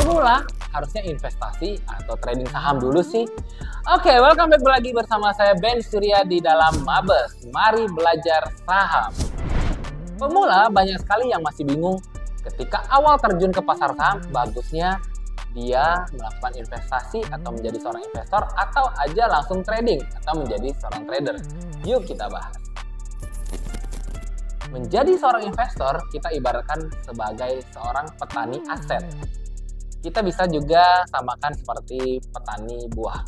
pemula harusnya investasi atau trading saham dulu sih? Oke, welcome back lagi bersama saya Ben Surya di dalam Mabes. Mari belajar saham. Pemula banyak sekali yang masih bingung ketika awal terjun ke pasar saham, bagusnya dia melakukan investasi atau menjadi seorang investor atau aja langsung trading atau menjadi seorang trader. Yuk kita bahas. Menjadi seorang investor, kita ibaratkan sebagai seorang petani aset. Kita bisa juga samakan seperti petani buah.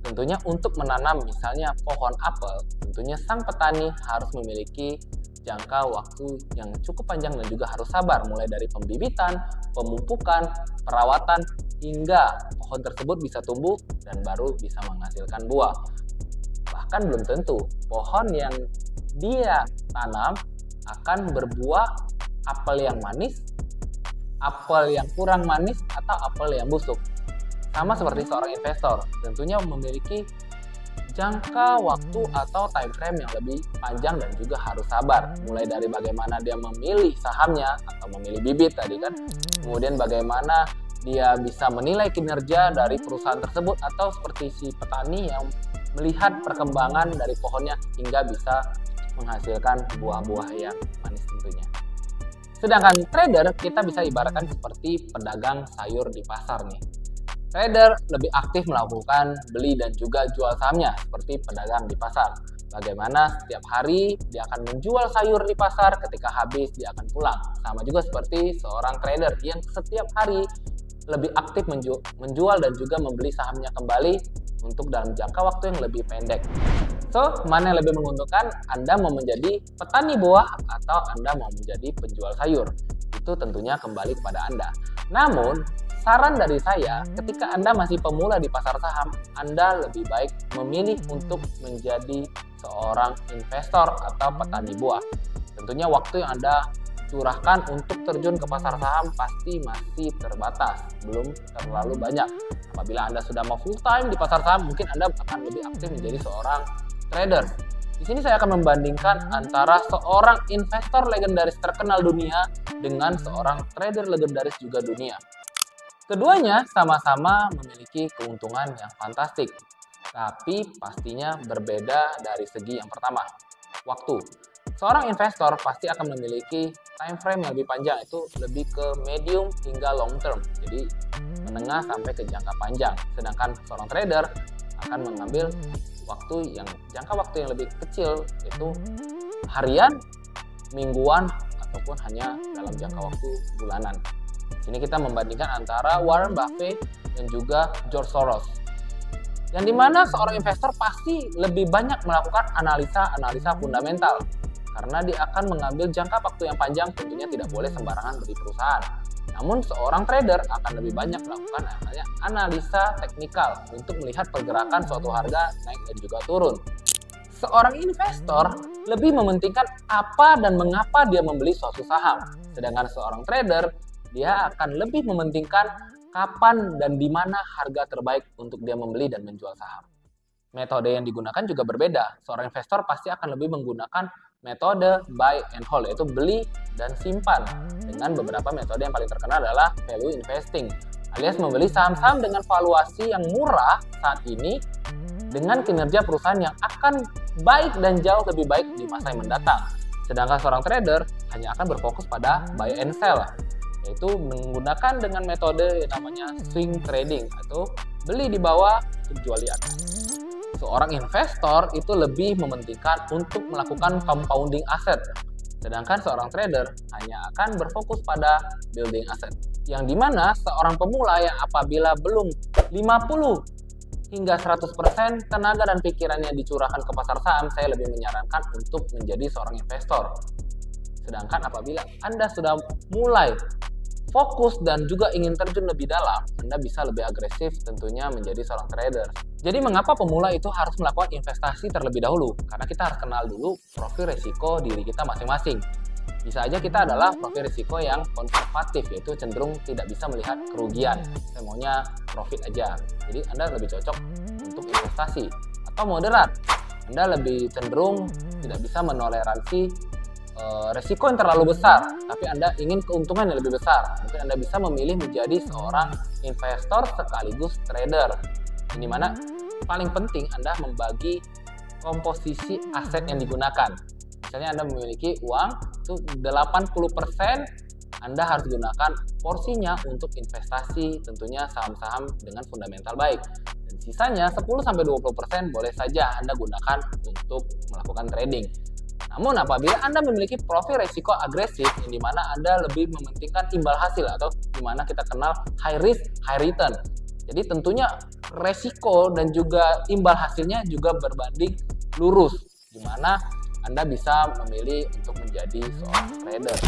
Tentunya untuk menanam misalnya pohon apel, tentunya sang petani harus memiliki jangka waktu yang cukup panjang dan juga harus sabar, mulai dari pembibitan, pemupukan, perawatan, hingga pohon tersebut bisa tumbuh dan baru bisa menghasilkan buah. Bahkan belum tentu pohon yang dia tanam akan berbuah apel yang manis, apel yang kurang manis, atau apel yang busuk. Sama seperti seorang investor, tentunya memiliki jangka waktu atau time frame yang lebih panjang dan juga harus sabar. Mulai dari bagaimana dia memilih sahamnya atau memilih bibit tadi kan, kemudian bagaimana dia bisa menilai kinerja dari perusahaan tersebut, atau seperti si petani yang melihat perkembangan dari pohonnya hingga bisa menghasilkan buah-buah yang manis tentunya. Sedangkan trader kita bisa ibaratkan seperti pedagang sayur di pasar nih. Trader lebih aktif melakukan beli dan juga jual sahamnya seperti pedagang di pasar. Bagaimana setiap hari dia akan menjual sayur di pasar, ketika habis dia akan pulang. Sama juga seperti seorang trader yang setiap hari lebih aktif menjual dan juga membeli sahamnya kembali untuk dalam jangka waktu yang lebih pendek. So, mana yang lebih menguntungkan? Anda mau menjadi petani buah atau Anda mau menjadi penjual sayur? Itu tentunya kembali kepada Anda. Namun, saran dari saya, ketika Anda masih pemula di pasar saham, Anda lebih baik memilih untuk menjadi seorang investor atau petani buah. Tentunya waktu yang Anda curahkan untuk terjun ke pasar saham pasti masih terbatas, belum terlalu banyak. Apabila Anda sudah mau full time di pasar saham, mungkin Anda akan lebih aktif menjadi seorang trader. Di sini saya akan membandingkan antara seorang investor legendaris terkenal dunia dengan seorang trader legendaris juga dunia. Keduanya sama-sama memiliki keuntungan yang fantastik, tapi pastinya berbeda dari segi yang pertama, waktu. Seorang investor pasti akan memiliki time frame yang lebih panjang, itu lebih ke medium hingga long term, jadi menengah sampai ke jangka panjang. Sedangkan seorang trader akan mengambil jangka waktu yang lebih kecil, yaitu harian, mingguan, ataupun hanya dalam jangka waktu bulanan. Sini kita membandingkan antara Warren Buffett dan juga George Soros, yang dimana seorang investor pasti lebih banyak melakukan analisa fundamental, karena dia akan mengambil jangka waktu yang panjang, tentunya tidak boleh sembarangan beli perusahaan. Namun seorang trader akan lebih banyak melakukan analisa teknikal untuk melihat pergerakan suatu harga naik dan juga turun. Seorang investor lebih mementingkan apa dan mengapa dia membeli suatu saham. Sedangkan seorang trader, dia akan lebih mementingkan kapan dan di mana harga terbaik untuk dia membeli dan menjual saham. Metode yang digunakan juga berbeda. Seorang investor pasti akan lebih menggunakan metode buy and hold, yaitu beli dan simpan. Dengan beberapa metode yang paling terkenal adalah value investing, alias membeli saham-saham dengan valuasi yang murah saat ini dengan kinerja perusahaan yang akan baik dan jauh lebih baik di masa yang mendatang. Sedangkan seorang trader hanya akan berfokus pada buy and sell, yaitu menggunakan dengan metode yang namanya swing trading, atau beli di bawah untuk jual di atas. Seorang investor itu lebih mementingkan untuk melakukan compounding aset, sedangkan seorang trader hanya akan berfokus pada building aset. Yang dimana seorang pemula yang apabila belum 50 hingga 100% tenaga dan pikirannya dicurahkan ke pasar saham, saya lebih menyarankan untuk menjadi seorang investor. Sedangkan apabila Anda sudah mulai fokus dan juga ingin terjun lebih dalam, Anda bisa lebih agresif tentunya menjadi seorang trader. Jadi mengapa pemula itu harus melakukan investasi terlebih dahulu? Karena kita harus kenal dulu profil risiko diri kita masing-masing. Bisa aja kita adalah profil risiko yang konservatif, yaitu cenderung tidak bisa melihat kerugian. Saya maunya profit aja. Jadi Anda lebih cocok untuk investasi. Atau moderat, Anda lebih cenderung tidak bisa menoleransi resiko yang terlalu besar, tapi Anda ingin keuntungan yang lebih besar, mungkin Anda bisa memilih menjadi seorang investor sekaligus trader. Ini mana paling penting Anda membagi komposisi aset yang digunakan. Misalnya Anda memiliki uang itu 80%, Anda harus gunakan porsinya untuk investasi, tentunya saham-saham dengan fundamental baik. Dan sisanya 10-20% boleh saja Anda gunakan untuk melakukan trading. Namun apabila Anda memiliki profil resiko agresif, yang dimana Anda lebih mementingkan imbal hasil atau dimana kita kenal high risk, high return. Jadi tentunya resiko dan juga imbal hasilnya juga berbanding lurus, dimana Anda bisa memilih untuk menjadi seorang trader.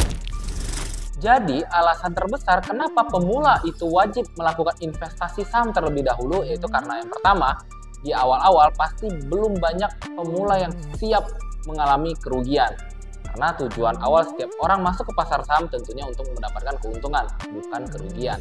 Jadi alasan terbesar kenapa pemula itu wajib melakukan investasi saham terlebih dahulu, yaitu karena yang pertama, di awal-awal pasti belum banyak pemula yang siap mengalami kerugian. Karena tujuan awal setiap orang masuk ke pasar saham tentunya untuk mendapatkan keuntungan, bukan kerugian.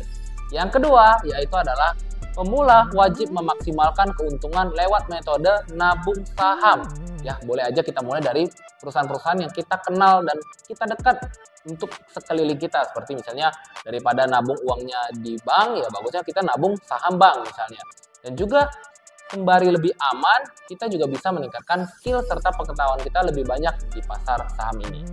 Yang kedua, yaitu adalah pemula wajib memaksimalkan keuntungan lewat metode nabung saham. Ya, boleh aja kita mulai dari perusahaan-perusahaan yang kita kenal dan kita dekat untuk sekeliling kita. Seperti misalnya daripada nabung uangnya di bank, ya bagusnya kita nabung saham bank misalnya. Dan juga sembari lebih aman, kita juga bisa meningkatkan skill serta pengetahuan kita lebih banyak di pasar saham ini.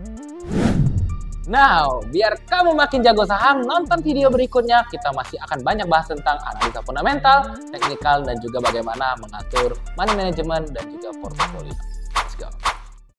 Now, biar kamu makin jago saham, nonton video berikutnya. Kita masih akan banyak bahas tentang analisa fundamental, teknikal, dan juga bagaimana mengatur money management dan juga portofolio. Let's go!